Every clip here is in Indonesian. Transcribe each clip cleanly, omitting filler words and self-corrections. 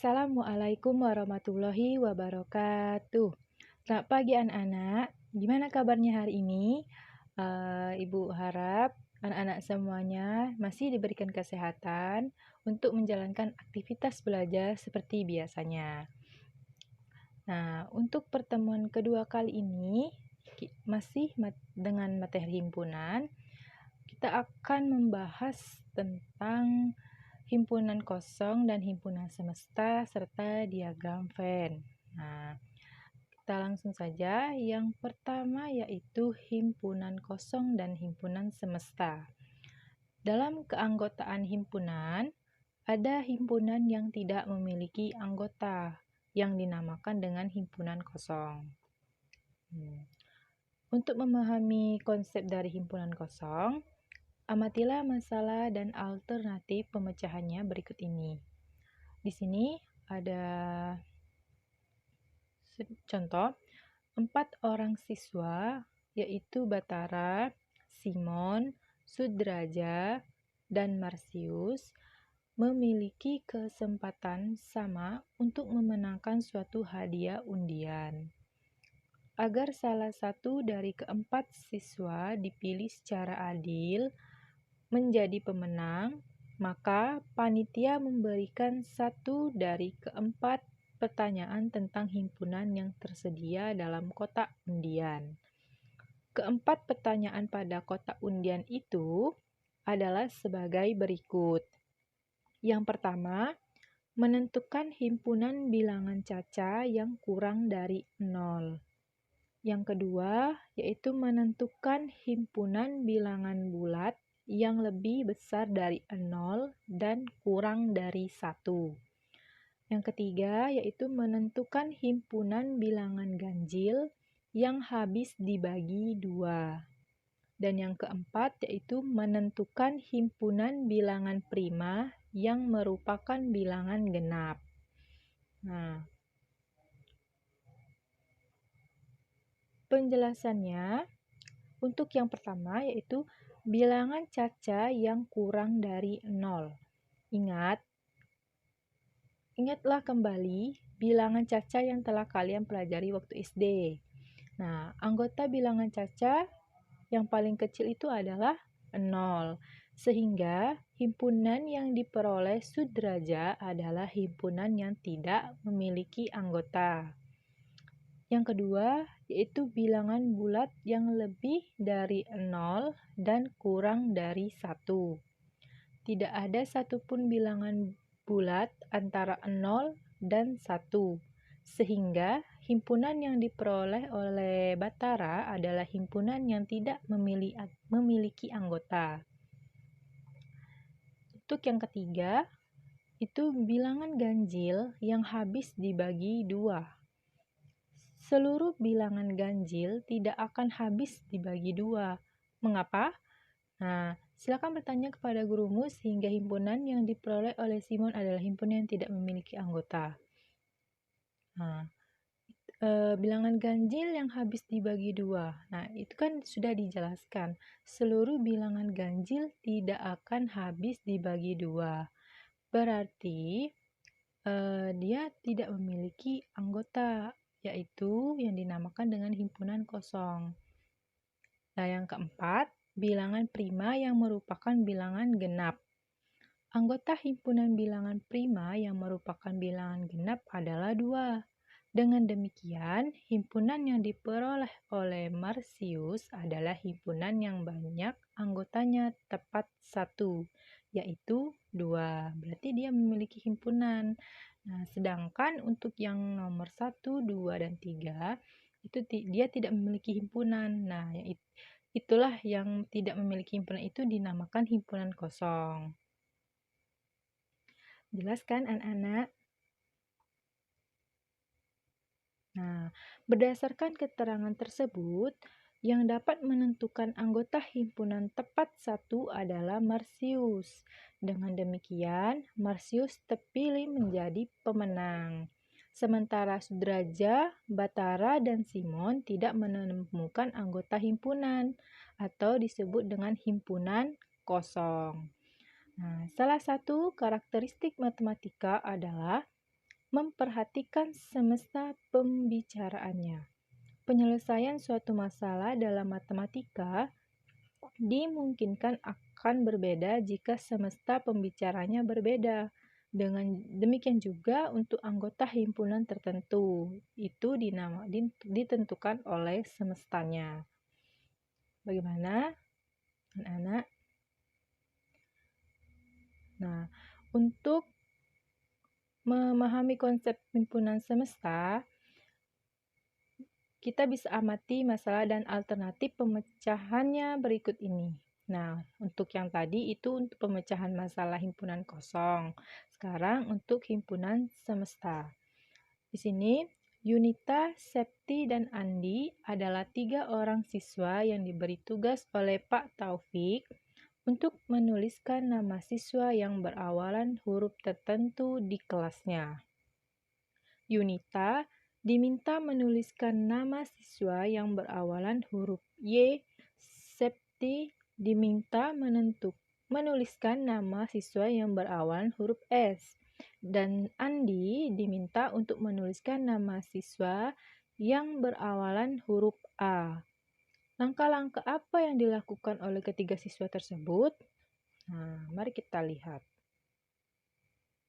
Assalamualaikum warahmatullahi wabarakatuh. Selamat pagi anak-anak. Gimana kabarnya hari ini? Ibu harap anak-anak semuanya masih diberikan kesehatan untuk menjalankan aktivitas belajar seperti biasanya. Nah, untuk pertemuan kedua kali ini masih dengan materi himpunan, kita akan membahas tentang himpunan kosong dan himpunan semesta serta diagram Venn. Nah, kita langsung saja. Yang pertama yaitu himpunan kosong dan himpunan semesta. Dalam keanggotaan himpunan, ada himpunan yang tidak memiliki anggota yang dinamakan dengan himpunan kosong. Untuk memahami konsep dari himpunan kosong, amatilah masalah dan alternatif pemecahannya berikut ini. Di sini ada contoh 4 orang siswa, yaitu Batara, Simon, Sudraja, dan Marsius, memiliki kesempatan sama untuk memenangkan suatu hadiah undian. Agar salah satu dari keempat siswa dipilih secara adil menjadi pemenang, maka panitia memberikan satu dari keempat pertanyaan tentang himpunan yang tersedia dalam kotak undian. Keempat pertanyaan pada kotak undian itu adalah sebagai berikut. Yang pertama, menentukan himpunan bilangan caca yang kurang dari 0. Yang kedua, yaitu menentukan himpunan bilangan bulat yang lebih besar dari 0 dan kurang dari 1. Yang ketiga, yaitu menentukan himpunan bilangan ganjil yang habis dibagi 2. Dan yang keempat, yaitu menentukan himpunan bilangan prima yang merupakan bilangan genap. Nah, penjelasannya untuk yang pertama yaitu bilangan caca yang kurang dari 0. Ingatlah kembali bilangan caca yang telah kalian pelajari waktu SD. Nah, anggota bilangan caca yang paling kecil itu adalah 0. Sehingga himpunan yang diperoleh Sudraja adalah himpunan yang tidak memiliki anggota. Yang kedua, yaitu bilangan bulat yang lebih dari 0 dan kurang dari 1. Tidak ada satupun bilangan bulat antara 0 dan 1, sehingga himpunan yang diperoleh oleh Batara adalah himpunan yang tidak memiliki anggota. Untuk yang ketiga, itu bilangan ganjil yang habis dibagi 2. Seluruh bilangan ganjil tidak akan habis dibagi 2. Mengapa? Nah, silakan bertanya kepada gurumu sehingga himpunan yang diperoleh oleh Simon adalah himpunan yang tidak memiliki anggota. Nah, bilangan ganjil yang habis dibagi 2. Nah, itu kan sudah dijelaskan. Seluruh bilangan ganjil tidak akan habis dibagi 2. Berarti dia tidak memiliki anggota, yaitu yang dinamakan dengan himpunan kosong. Nah, yang keempat, bilangan prima yang merupakan bilangan genap. Anggota himpunan bilangan prima yang merupakan bilangan genap adalah 2. Dengan demikian, himpunan yang diperoleh oleh Marsius adalah himpunan yang banyak anggotanya tepat 1, yaitu 2. Berarti dia memiliki himpunan. Nah, sedangkan untuk yang nomor 1, 2, dan 3, itu dia tidak memiliki himpunan. Nah, itulah yang tidak memiliki himpunan itu dinamakan himpunan kosong. Jelas kan anak-anak? Nah, berdasarkan keterangan tersebut, yang dapat menentukan anggota himpunan tepat 1 adalah Marsius. Dengan demikian, Marsius terpilih menjadi pemenang. Sementara Sudraja, Batara, dan Simon tidak menemukan anggota himpunan atau disebut dengan himpunan kosong. Nah, salah satu karakteristik matematika adalah memperhatikan semesta pembicaraannya. Penyelesaian suatu masalah dalam matematika dimungkinkan akan berbeda jika semesta pembicaranya berbeda. Dengan demikian juga untuk anggota himpunan tertentu, itu ditentukan oleh semestanya. Bagaimana, anak-anak? Nah, untuk memahami konsep himpunan semesta, kita bisa amati masalah dan alternatif pemecahannya berikut ini. Nah, untuk yang tadi itu untuk pemecahan masalah himpunan kosong. Sekarang untuk himpunan semesta. Di sini, Yunita, Septi, dan Andi adalah 3 orang siswa yang diberi tugas oleh Pak Taufik untuk menuliskan nama siswa yang berawalan huruf tertentu di kelasnya. Yunita diminta menuliskan nama siswa yang berawalan huruf Y. Septi diminta menuliskan nama siswa yang berawalan huruf S. Dan Andi diminta untuk menuliskan nama siswa yang berawalan huruf A. Langkah-langkah apa yang dilakukan oleh ketiga siswa tersebut? Nah, mari kita lihat.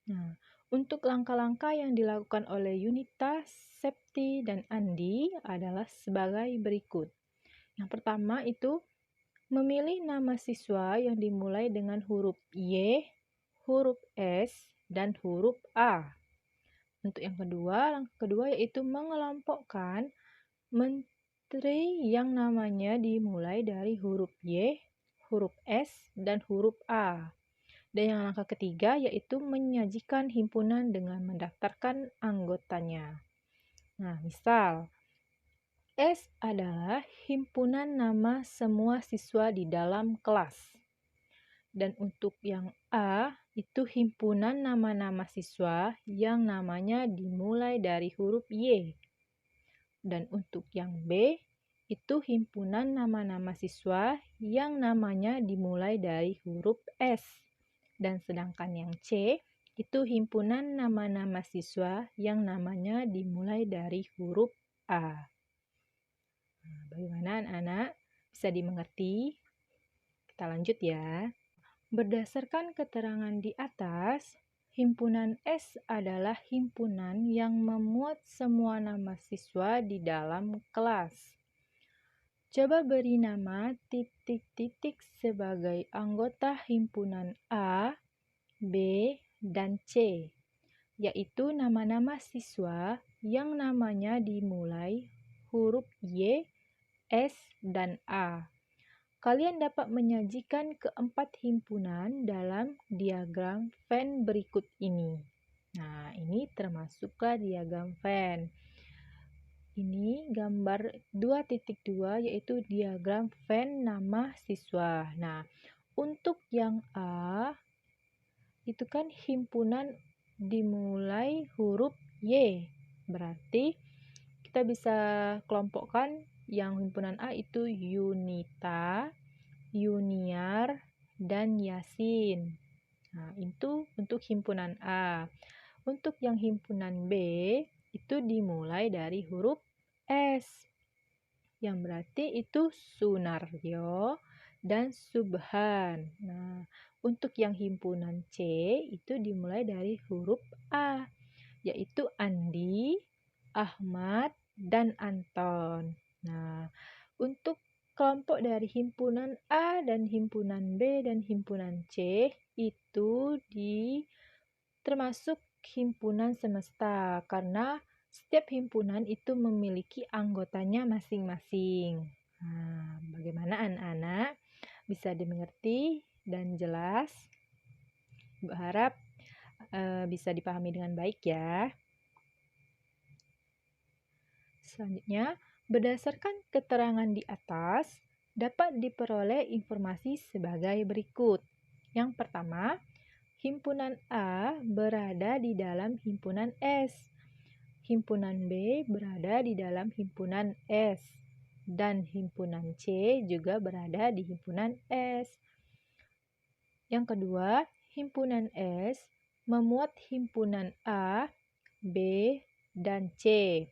Nah, untuk langkah-langkah yang dilakukan oleh Yunita, Septi, dan Andi adalah sebagai berikut. Yang pertama itu memilih nama siswa yang dimulai dengan huruf Y, huruf S, dan huruf A. Untuk yang kedua, langkah kedua yaitu mengelompokkan menteri yang namanya dimulai dari huruf Y, huruf S, dan huruf A. Dan yang langkah ketiga yaitu menyajikan himpunan dengan mendaftarkan anggotanya. Nah, misal S adalah himpunan nama semua siswa di dalam kelas. Dan untuk yang A itu himpunan nama-nama siswa yang namanya dimulai dari huruf Y. Dan untuk yang B itu himpunan nama-nama siswa yang namanya dimulai dari huruf S. Dan sedangkan yang C itu himpunan nama-nama siswa yang namanya dimulai dari huruf A. Nah, bagaimana anak-anak? Bisa dimengerti? Kita lanjut ya. Berdasarkan keterangan di atas, himpunan S adalah himpunan yang memuat semua nama siswa di dalam kelas. Coba beri nama titik-titik sebagai anggota himpunan A, B, dan C, yaitu nama-nama siswa yang namanya dimulai huruf Y, S, dan A. Kalian dapat menyajikan keempat himpunan dalam diagram Venn berikut ini. Nah, ini termasuklah diagram Venn. Ini gambar 2.2 yaitu diagram Venn nama siswa. Nah, untuk yang A itu kan himpunan dimulai huruf Y. Berarti kita bisa kelompokkan yang himpunan A itu Yunita, Yuniar, dan Yasin. Nah, itu untuk himpunan A. Untuk yang himpunan B itu dimulai dari huruf S, yang berarti itu Sunaryo dan Subhan. Nah, untuk yang himpunan C itu dimulai dari huruf A, yaitu Andi, Ahmad, dan Anton. Nah, untuk kelompok dari himpunan A dan himpunan B dan himpunan C itu termasuk himpunan semesta karena setiap himpunan itu memiliki anggotanya masing-masing. Nah, bagaimana anak-anak? Bisa dimengerti dan jelas? Ibu harap bisa dipahami dengan baik ya. Selanjutnya, berdasarkan keterangan di atas, dapat diperoleh informasi sebagai berikut. Yang pertama, himpunan A berada di dalam himpunan S. Himpunan B berada di dalam himpunan S. Dan himpunan C juga berada di himpunan S. Yang kedua, himpunan S memuat himpunan A, B, dan C.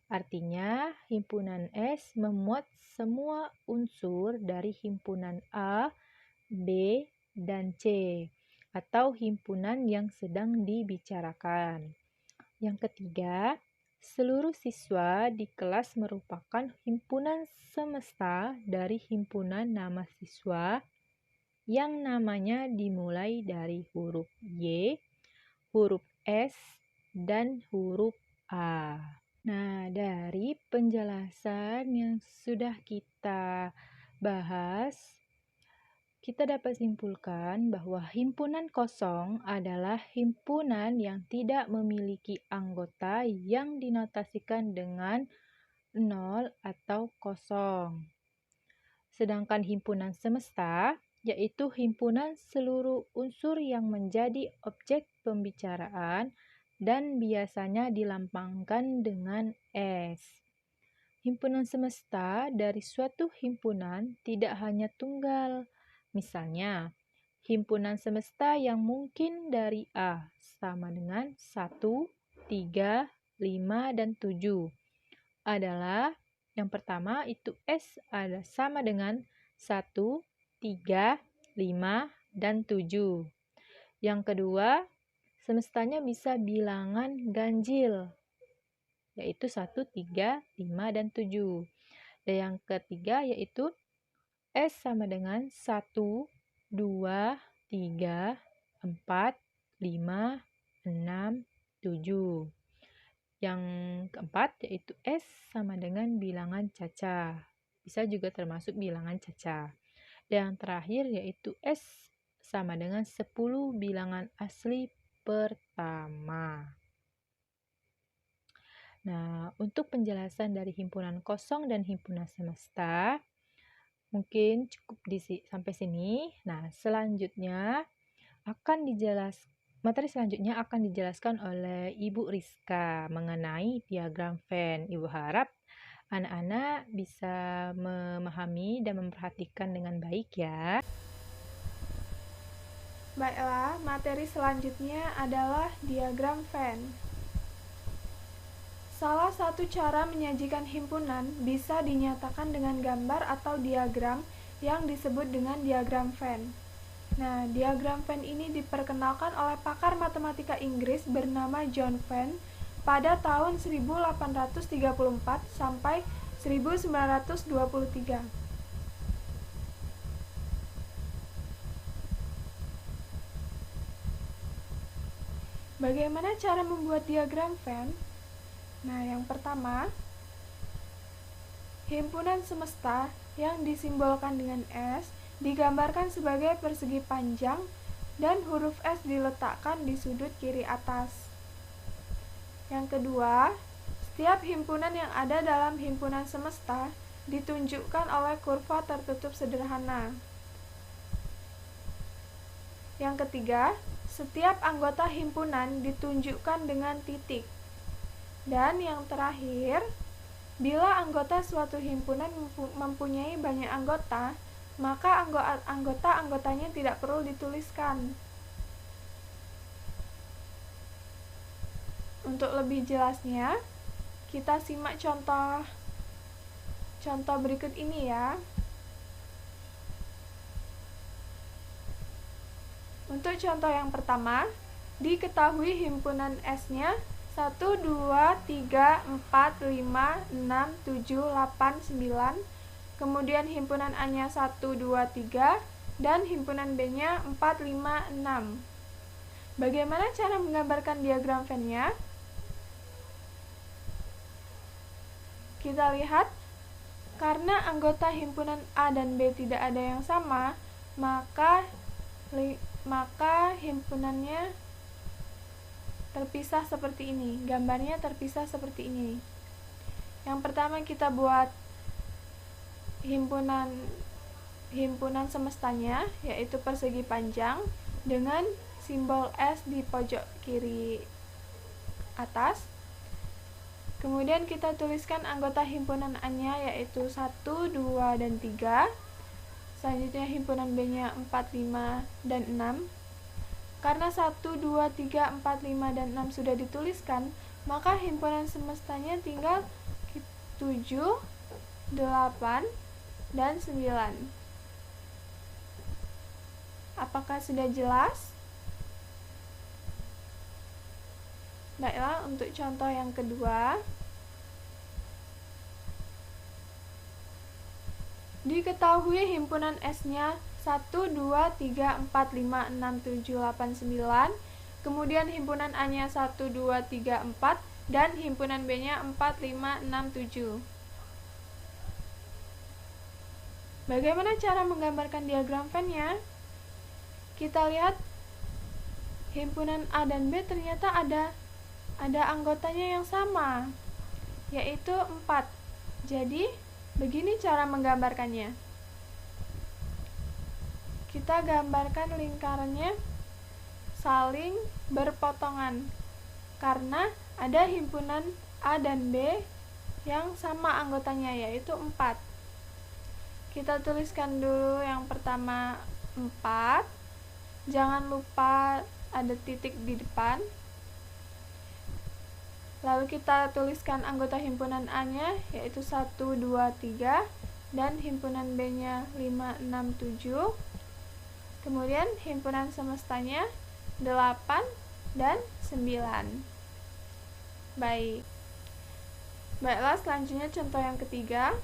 Artinya, himpunan S memuat semua unsur dari himpunan A, B, dan C, atau himpunan yang sedang dibicarakan. Yang ketiga, seluruh siswa di kelas merupakan himpunan semesta dari himpunan nama siswa yang namanya dimulai dari huruf Y, huruf S, dan huruf A. Nah, dari penjelasan yang sudah kita bahas, kita dapat simpulkan bahwa himpunan kosong adalah himpunan yang tidak memiliki anggota yang dinotasikan dengan 0 atau kosong. Sedangkan himpunan semesta yaitu himpunan seluruh unsur yang menjadi objek pembicaraan dan biasanya dilambangkan dengan S. Himpunan semesta dari suatu himpunan tidak hanya tunggal. Misalnya, himpunan semesta yang mungkin dari A sama dengan 1, 3, 5, dan 7 adalah yang pertama itu S ada sama dengan 1, 3, 5, dan 7. Yang kedua, semestanya bisa bilangan ganjil, yaitu 1, 3, 5, dan 7. Dan yang ketiga yaitu S sama dengan 1, 2, 3, 4, 5, 6, 7. Yang keempat yaitu S sama dengan bilangan caca. Bisa juga termasuk bilangan caca. Dan yang terakhir yaitu S sama dengan 10 bilangan asli pertama. Nah, untuk penjelasan dari himpunan kosong dan himpunan semesta, mungkin cukup sampai sini. Nah, materi selanjutnya akan dijelaskan oleh Ibu Rizka mengenai diagram Venn. Ibu harap anak-anak bisa memahami dan memperhatikan dengan baik ya. Baiklah, materi selanjutnya adalah diagram Venn. Salah satu cara menyajikan himpunan bisa dinyatakan dengan gambar atau diagram yang disebut dengan diagram Venn. Nah, diagram Venn ini diperkenalkan oleh pakar matematika Inggris bernama John Venn pada tahun 1834 sampai 1923. Bagaimana cara membuat diagram Venn? Nah, yang pertama, himpunan semesta yang disimbolkan dengan S digambarkan sebagai persegi panjang dan huruf S diletakkan di sudut kiri atas. Yang kedua, setiap himpunan yang ada dalam himpunan semesta ditunjukkan oleh kurva tertutup sederhana. Yang ketiga, setiap anggota himpunan ditunjukkan dengan titik. Dan yang terakhir, bila anggota suatu himpunan mempunyai banyak anggota, maka anggota-anggotanya tidak perlu dituliskan. Untuk lebih jelasnya, kita simak contoh berikut ini ya. Untuk contoh yang pertama, diketahui himpunan S-nya 1, 2, 3, 4, 5, 6, 7, 8, 9. Kemudian himpunan A-nya 1, 2, 3. Dan himpunan B-nya 4, 5, 6. Bagaimana cara menggambarkan diagram Venn-nya? Kita lihat, karena anggota himpunan A dan B tidak ada yang sama, maka himpunannya terpisah seperti ini. Gambarnya terpisah seperti ini. Yang pertama kita buat himpunan semestanya, yaitu persegi panjang dengan simbol S di pojok kiri atas. Kemudian kita tuliskan anggota himpunan A-nya yaitu 1, 2, dan 3. Selanjutnya himpunan B-nya 4, 5, dan 6. Karena 1, 2, 3, 4, 5, dan 6 sudah dituliskan, maka himpunan semestanya tinggal 7, 8, dan 9. Apakah sudah jelas? Baiklah, untuk contoh yang kedua, diketahui himpunan S-nya 1, 2, 3, 4, 5, 6, 7, 8, 9, kemudian himpunan A-nya 1, 2, 3, 4, dan himpunan B-nya 4, 5, 6, 7. Bagaimana cara menggambarkan diagram Venn-nya? Kita lihat himpunan A dan B ternyata ada anggotanya yang sama, yaitu 4. Jadi, begini cara menggambarkannya. Kita gambarkan lingkarannya saling berpotongan, karena ada himpunan A dan B yang sama anggotanya, yaitu 4. Kita tuliskan dulu yang pertama 4. Jangan lupa ada titik di depan. Lalu kita tuliskan anggota himpunan A-nya, yaitu 1, 2, 3, dan himpunan B-nya 5, 6, 7. Kemudian himpunan semestanya 8 dan 9. Baiklah, selanjutnya contoh yang ketiga.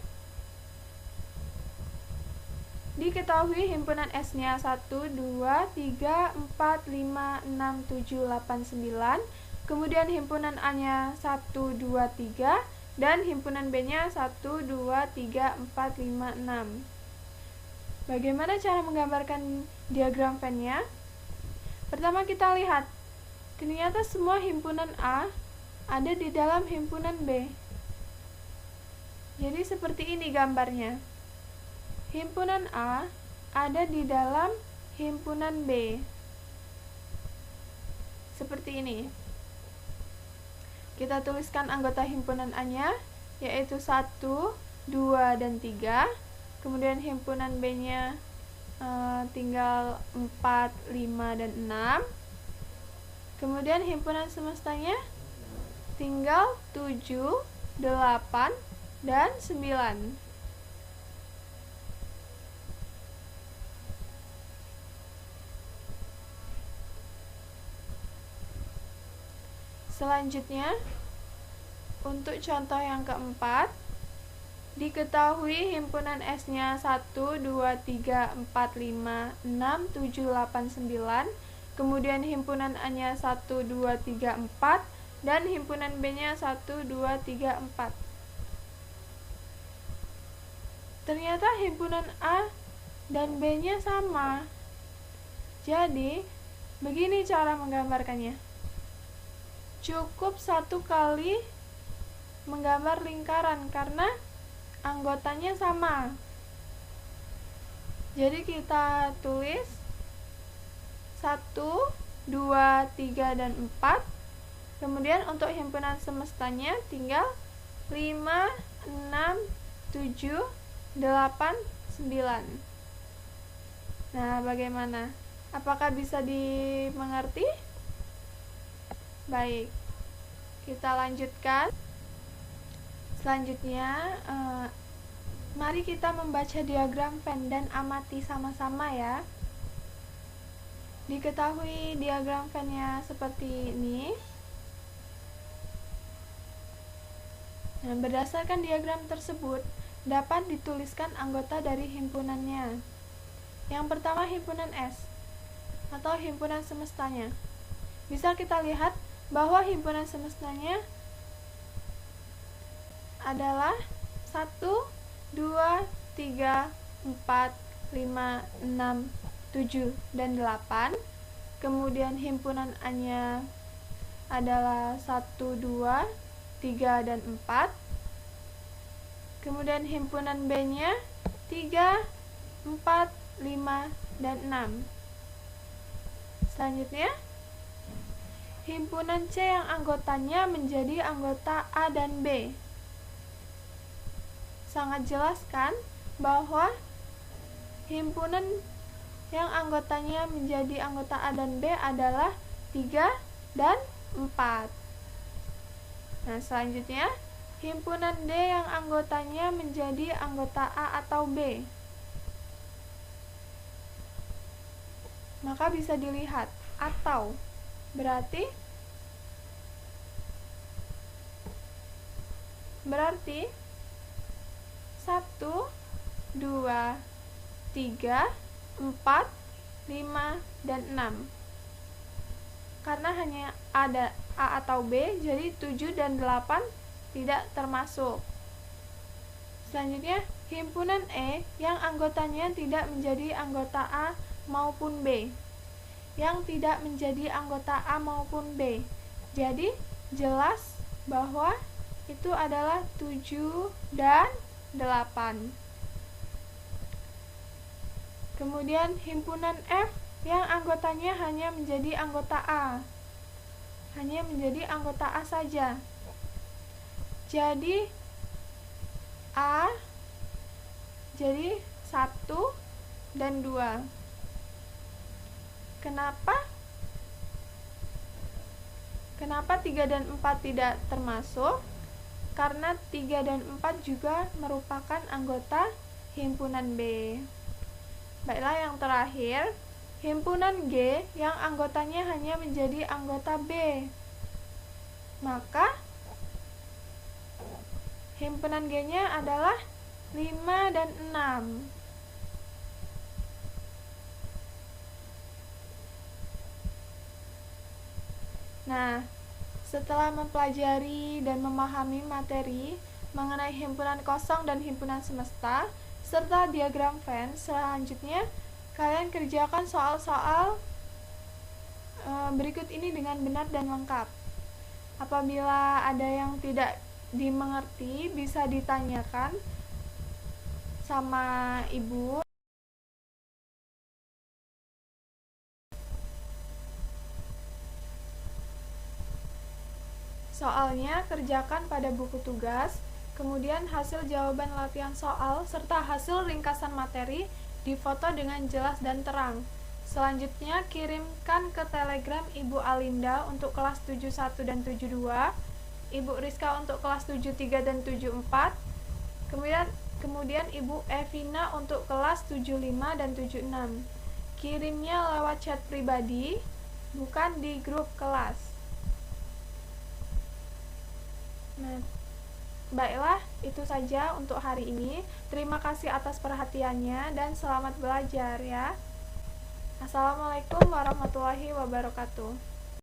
Diketahui himpunan S-nya 1, 2, 3, 4, 5, 6, 7, 8, 9. Kemudian himpunan A-nya 1, 2, 3, dan himpunan B-nya 1, 2, 3, 4, 5, 6. Bagaimana cara menggambarkan diagram Venn-nya? Pertama kita lihat, ternyata semua himpunan A ada di dalam himpunan B. Jadi seperti ini gambarnya. Himpunan A ada di dalam himpunan B. Seperti ini. Kita tuliskan anggota himpunan A-nya, yaitu 1, 2, dan 3. Kemudian himpunan B-nya tinggal 4, 5, dan 6. Kemudian himpunan semestanya tinggal 7, 8, dan 9. Selanjutnya, untuk contoh yang keempat, diketahui himpunan S-nya 1, 2, 3, 4, 5, 6, 7, 8, 9, kemudian himpunan A-nya 1, 2, 3, 4, dan himpunan B-nya 1, 2, 3, 4. Ternyata himpunan A dan B-nya sama. Jadi, begini cara menggambarkannya. Cukup satu kali menggambar lingkaran karena anggotanya sama. Jadi kita tulis 1, 2, 3, dan 4. Kemudian untuk himpunan semestanya tinggal 5, 6, 7, 8, 9. Nah, bagaimana? Apakah bisa dimengerti? Baik, kita lanjutkan. Selanjutnya, mari kita membaca diagram Venn dan amati sama-sama ya. Diketahui diagram Venn-nya seperti ini. Nah, berdasarkan diagram tersebut, dapat dituliskan anggota dari himpunannya. Yang pertama himpunan S, atau himpunan semestanya. Bisa kita lihat bahwa himpunan semestanya adalah 1, 2, 3, 4, 5, 6, 7, dan 8. Kemudian himpunan A-nya adalah 1, 2, 3, dan 4. Kemudian himpunan B-nya 3, 4, 5, dan 6. Selanjutnya, himpunan C yang anggotanya menjadi anggota A dan B. Sangat jelas kan bahwa himpunan yang anggotanya menjadi anggota A dan B adalah 3 dan 4. Nah, selanjutnya, himpunan D yang anggotanya menjadi anggota A atau B. Maka bisa dilihat, atau berarti 1, 2, 3, 4, 5, dan 6. Karena hanya ada A atau B, jadi 7 dan 8 tidak termasuk. Selanjutnya, himpunan E yang anggotanya tidak menjadi anggota A maupun B. Yang tidak menjadi anggota A maupun B. Jadi, jelas bahwa itu adalah 7 dan 8. Kemudian himpunan F yang anggotanya hanya menjadi anggota A. Hanya menjadi anggota A saja. Jadi A jadi 1 dan 2. Kenapa 3 dan 4 tidak termasuk? Karena 3 dan 4 juga merupakan anggota himpunan B. Baiklah, yang terakhir, himpunan G yang anggotanya hanya menjadi anggota B. Maka himpunan G-nya adalah 5 dan 6. Nah, setelah mempelajari dan memahami materi mengenai himpunan kosong dan himpunan semesta, serta diagram Venn, selanjutnya kalian kerjakan soal-soal berikut ini dengan benar dan lengkap. Apabila ada yang tidak dimengerti, bisa ditanyakan sama ibu. Soalnya kerjakan pada buku tugas, kemudian hasil jawaban latihan soal serta hasil ringkasan materi difoto dengan jelas dan terang. Selanjutnya kirimkan ke Telegram Ibu Alinda untuk kelas 71 dan 72, Ibu Rizka untuk kelas 73 dan 74, kemudian Ibu Evina untuk kelas 75 dan 76. Kirimnya lewat chat pribadi, bukan di grup kelas. Nah, baiklah, itu saja untuk hari ini. Terima kasih atas perhatiannya dan selamat belajar ya. Assalamualaikum warahmatullahi wabarakatuh.